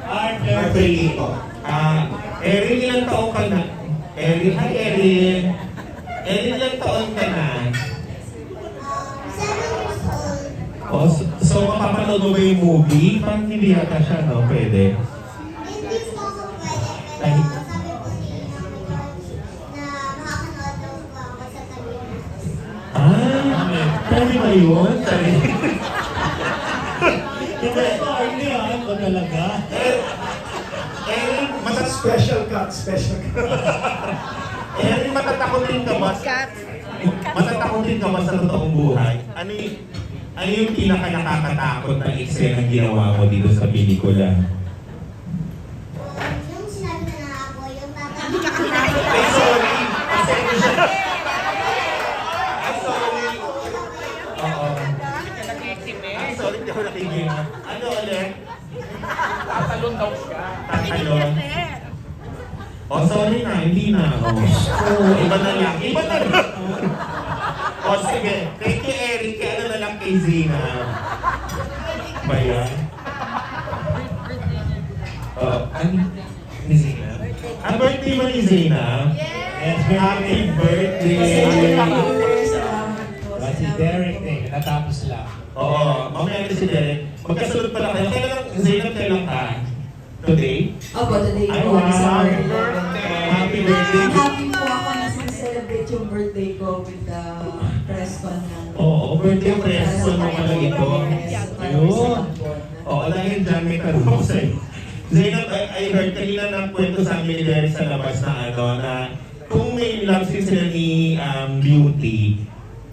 Birthday ko. Erin, ilang taong ka na? Erin, hi Erin. Erin, ilang taon ka na? 7 years old. Oh, so mapapanood mo ba yung movie? Parang hindi yata siya, no? Pwede. Hindi po ako pwede, Ay. pero sabi po ni Mami George na makakanood daw po ako sa tabi niya. Pwede ba yun? Sorry. Hindi ako talaga. Erin, Special cut. Erin, matatakotin ka ba? Matatakotin ka ba sa totoong buhay? Ano yung pinaka nakakatakot na eksena ginawa mo dito sa pelikula? Yung sinabi na ako, yung tata. Ay, sorry! Pasensya. Ay, sorry! Oo. Ay, sorry, hindi ako nakikinig. Ano ulit? Tatalon daw siya. Tatalon? Oh, sorry na, hindi na. Iba na lang. Iba na lang. O sige, thank you Eric. Kaya ano na lang kay Zina. Ba yan? Ano? Ni Zina? Ang birthday ba ni Zina? Yes, Happy birthday! Si Derek eh, natapos lang. Oo, mamaya na si Derek. Magkasunod pala kayo. Kailan Zina, kailan ka? Today? Opo, today Ay, po. wow! December Happy 11. Happy birthday! Happy po ako na celebrate yung birthday ko with the press con ng... Oo, birthday preso mo pala ito. Ayun. Oo, dahil dyan may tanong ko sa'yo. Zainab, I heard kanina ng kwento sa amin ni Derek sa labas na na kung may love scene sila ni Beauty,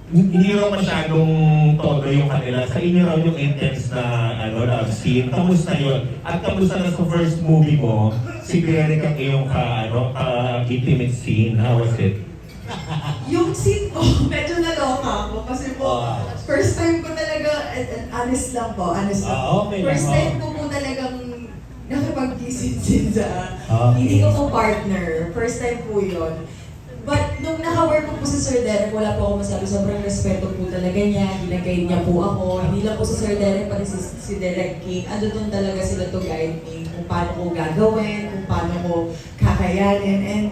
hindi raw masyadong todo yung kanila. Sa inyo raw yung intense na love scene. Kamusta yun? At kamusta na sa first movie mo, si Derek ang iyong intimate scene? How was it? Yung scene ko, medyo naloka ako kasi po, first time ko talaga, honest lang po, honest lang. Okay lang. First time ko po talagang nakapag-kiss-sin sa, Okay. hindi ko po partner. First time po yun. But nung naka-work ko po si Sir Derek, wala po ako masabi. Sobrang respeto po talaga niya. Ginag-guide niya po ako. Hindi lang po si Sir Derek, pati si Derek King. Ando doon talaga sila to guide me kung paano ko gagawin, kung paano ko kakayanin. And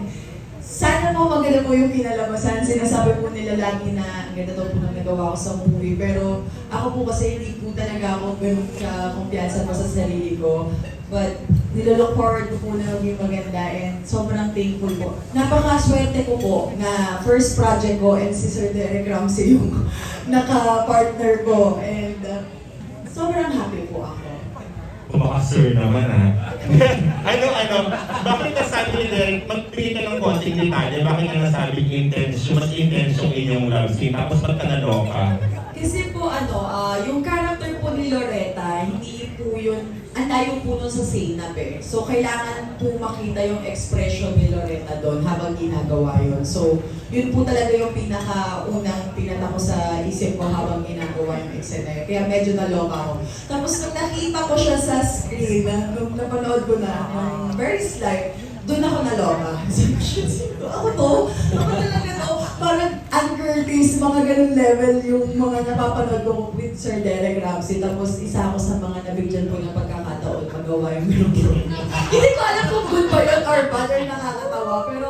sana po maganda po yung kinalabasan. Sinasabi po nila lagi na ang ganda daw po nang nagawa ko sa movie. Pero ako po kasi hindi po talaga ako ganun ka-kumpiyansa po sa sarili ko. But nilolook forward ko po na maging maganda and sobrang thankful po. Napakaswerte ko po na first project ko and si Sir Derek Ramsey yung naka-partner ko. And sobrang happy po ako. Kumaka-sir naman bakit nasabi ni Derek, magbigay ka ng konting detalye, bakit ka nasabing mas intense yung inyong love scene, tapos ba't ka naloka? Kasi po yung character po ni Loretta, hindi po yun, ang layo po nun sa Zainab eh. So kailangan po makita yung expression ni Loretta doon habang ginagawa yun. So yun po talaga yung pinakaunang pinata ko sa isip ko habang ginagawa yung eksena yun. Kaya medyo naloka ako. Tapos nung nakita ko siya sa screen, nung napanood ko na, very slight, doon ako naloka. Sabi ko, shit, sino? Ako to? Ako talaga to? Parang un-Curtis, mga ganun level yung mga napapanood ko with Sir Derek Ramsey. Tapos isa ako sa mga nabigyan po ng pagkakataon magawa yung ganun. Hindi ko alam kung good ba yun or bad or nakakatawa. Pero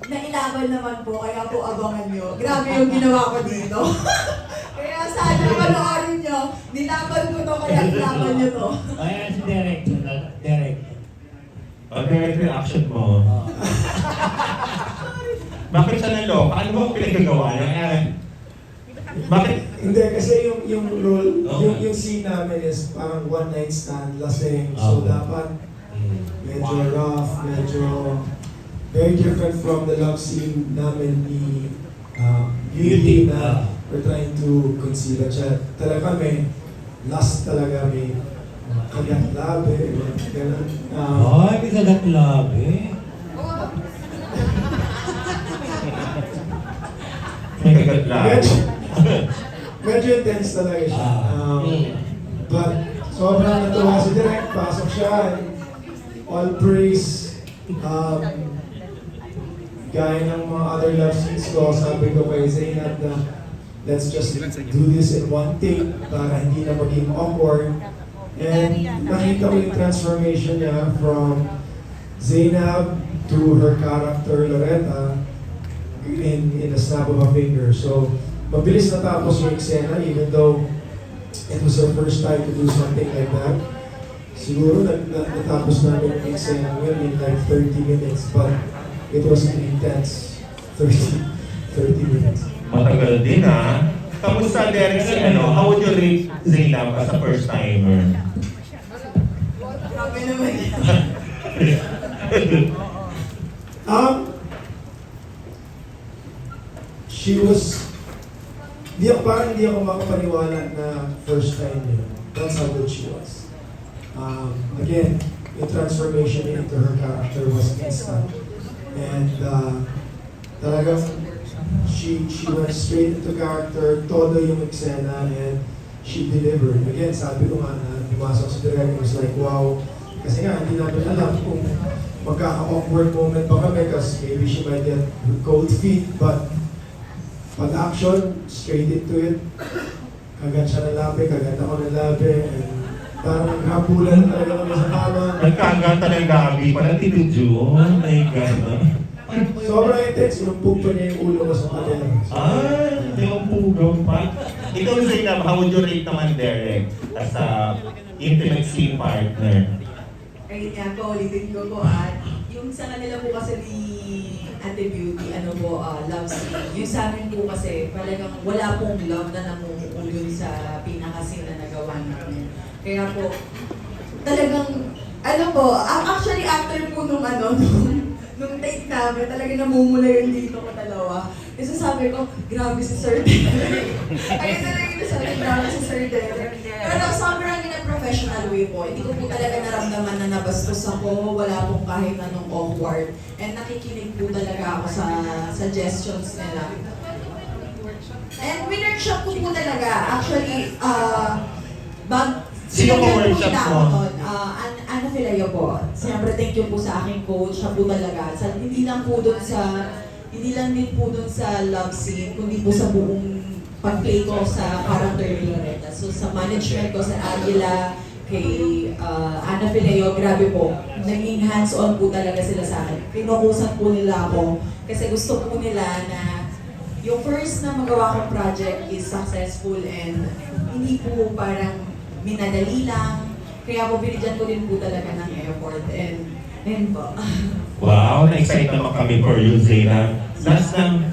nailaban naman po, kaya po abangan nyo. Grabe yung ginawa ko dito. Kaya sana panoorin nyo. Nilaban ko to, kaya ilaban nyo to. Ayan si Derek. Derek. Derek, reaction mo. Bakit siya naloka? Ano ba ang pinagagawa niya? Bakit? Hindi, kasi yung role, yung scene namin is parang one night stand, lasing. So dapat medyo rough, medyo very different from the love scene namin ni Beauty na we're trying to conceive. At siya, talaga may last talaga, may kagat labi, gano'n. Ay, may kagat labi. May kagat lang. Medyo intense talaga siya. But sobrang natuwa si Direk, pasok siya. All praise. Gaya ng mga other love scenes ko, sabi ko kay Zainab na let's just do this in one take para hindi na maging awkward. And nakita ko yung transformation niya from Zainab to her character Loretta in a snap of a finger. So, mabilis natapos yung eksena even though it was her first time to do something like that. Siguro natapos namin yung eksena ngayon in like 30 minutes, but it was an intense 30 minutes. Matagal din ha. Kamusta Derek si ano? How would you rate Zainab as a first timer? Grabe naman yan. She was, parang hindi ako makapaniwala na first time niya. That's how good she was. Again, the transformation into her character was instant. And talagang she went straight into character, todo yung eksena, and she delivered. Again, sabi ko nga na pumasok si Direk, it was like, wow. Kasi nga, hindi namin alam kung magkaka-awkward moment ba kami kasi maybe she might get cold feet, but pag action, straight into it. Kagat siya ng labi, kagat ako ng labi, and parang naghabulan talaga kami sa kama. Nagkagata ng gabi, parang tinudyo. Oh my God. Sobrang intense, inumpog pa niya yung ulo ko sa pader. Ay, hindi ang pugong pa. Ikaw Zainab, how would you rate naman Derek as a intimate scene partner? Ayun nga po, ulitin ko po. Yung sa kanila po kasi ni Ate Beauty, love scene. Yung sa amin po kasi, talagang wala pong love na namumuulong sa pinaka-scene na nagawa namin. Kaya po, talagang, actually after po nung take namin, talagang namumula yung dito ko dalawa. Kasi sabi ko, grabe si Sir Derek. Ayun talaga yung sabi, grabe si Sir Derek. Pero sobrang in a professional way po. Hindi ko po talaga naramdaman na nabastos ako, wala pong kahit anong awkward. And nakikinig po talaga ako sa suggestions nila. And winnership ko po talaga. Actually, Sino po workshop mo? Ana Filaya po. Siyempre, thank you po sa aking coach. Siya po talaga. Hindi lang din po dun sa love scene, kundi po sa buong pag-play ko sa character ni Loretta. So sa management ko sa Aguila, kay Ana Filaya, grabe po. Naging hands-on po talaga sila sa akin. Pinukusan po nila ako. Kasi gusto po nila na yung first na magawa kong project is successful and hindi po parang minadali lang. Kaya po binigyan ko din po talaga ng effort and po. Wow, na-excite naman kami for you Zainab. Last ng,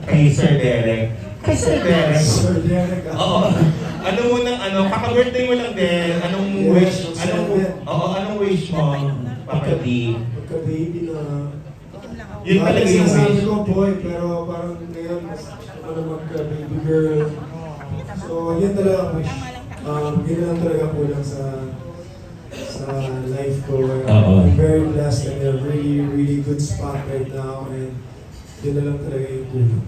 kay Sir Derek. Kay Sir Derek. Sir Derek, Oo. Ano mo nang kaka-birthday mo lang din, anong wish, anong wish mo, Papa D? Pagka-baby na. Yun talaga yung Sabi wish. ko boy, pero parang ngayon, mas ako na magka-baby girl. So, yun talaga ang wish. Yun lang talaga kulang sa life ko. I'm very blessed and in a really, really good spot right now. And yun na lang talaga yung kulang.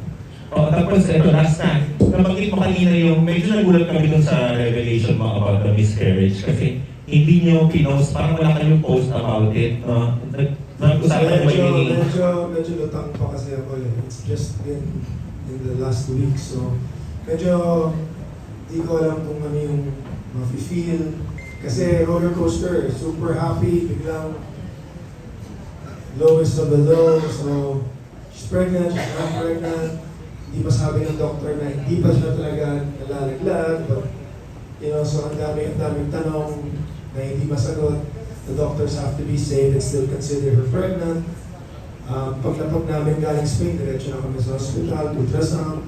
Tapos ito, last na. Nabanggit mo kanina yung, medyo nagulat kami dun sa revelation mo about the miscarriage. Kasi hindi nyo pinost, parang wala kayong post about it. No? Nag-usapan mo yun. Medyo lutang pa kasi ako eh. It's just been in the last week. So, medyo di ko alam kung ano yung mafe-feel. Kasi roller coaster, super happy, biglang lowest of the low. So, she's pregnant, she's not pregnant. Hindi pa sabi ng doctor na hindi pa siya talaga nalalaglag. But, so ang daming tanong na hindi masagot. The doctors have to be safe and still consider her pregnant. Paglapag namin galing Spain, diretso na kami sa hospital, ultrasound.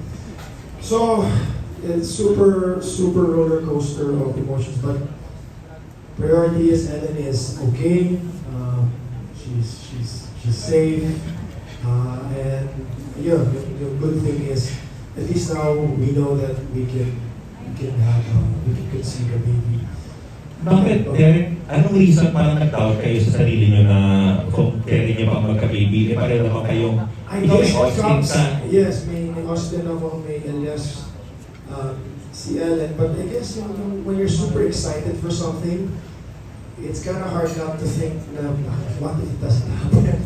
So, it's super roller coaster of emotions. But priority is Ellen is okay. She's safe. And yeah, the good thing is at least now we know that we can conceive a baby. Bakit, Derek? Anong reason parang nag-doubt kayo sa sarili nyo na kung kailan nyo ba magka-baby? Pareho naman kayong ikaw ay Austin sa... Yes, may Austin ako, may Elias, si Ellen. But I guess when you're super excited for something, it's kind of hard not to think na what if it doesn't happen?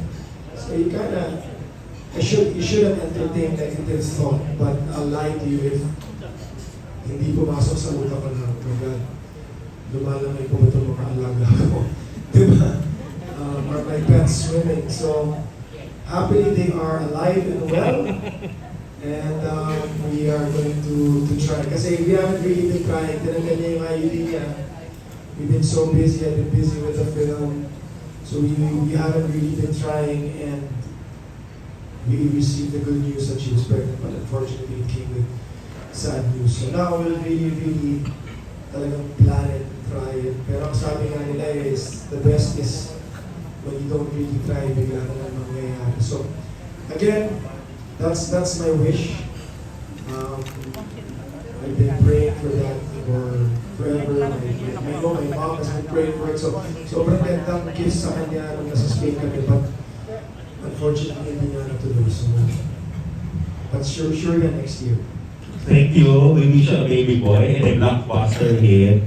So you shouldn't entertain negative thought, but I'll lie to you if hindi pumasok sa utak ko na, oh my God, lumalamay po itong mga alaga ko. Diba? Are my pets swimming. So, happily they are alive and well. And we are going to try. Kasi we haven't really been trying. Tinanggal niya yung IUD niya. We've been so busy. I've been busy with the film. So we haven't really been trying, and we received the good news that she was pregnant, but unfortunately it came with sad news. So now we'll really talagang plan it, try it. Pero ang sabi nga nila is, the best is when you don't really try, bigla na lang mangyayari. So again, that's my wish. I've been praying for that for forever. I know my mom has been praying for it. So sobrang gandang kiss sa kanya nung nasa Spain kami. But unfortunately, hindi niya natuloy. So, but sure yan next year. Thank you. We wish you a baby boy and a blockbuster hit.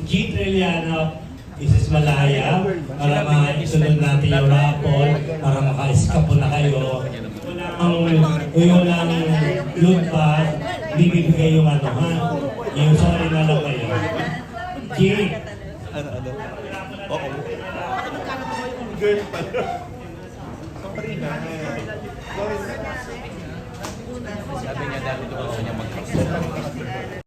G. Trilliano, Mrs. Malaya, para maisunod natin yung rapol, para maka-escapo na kayo. Yung lang loot pa, bibigay yung ano ha, yung sorry na lang kayo. G. Oo. Girl pala. Sabi niya dati daw gusto niya mag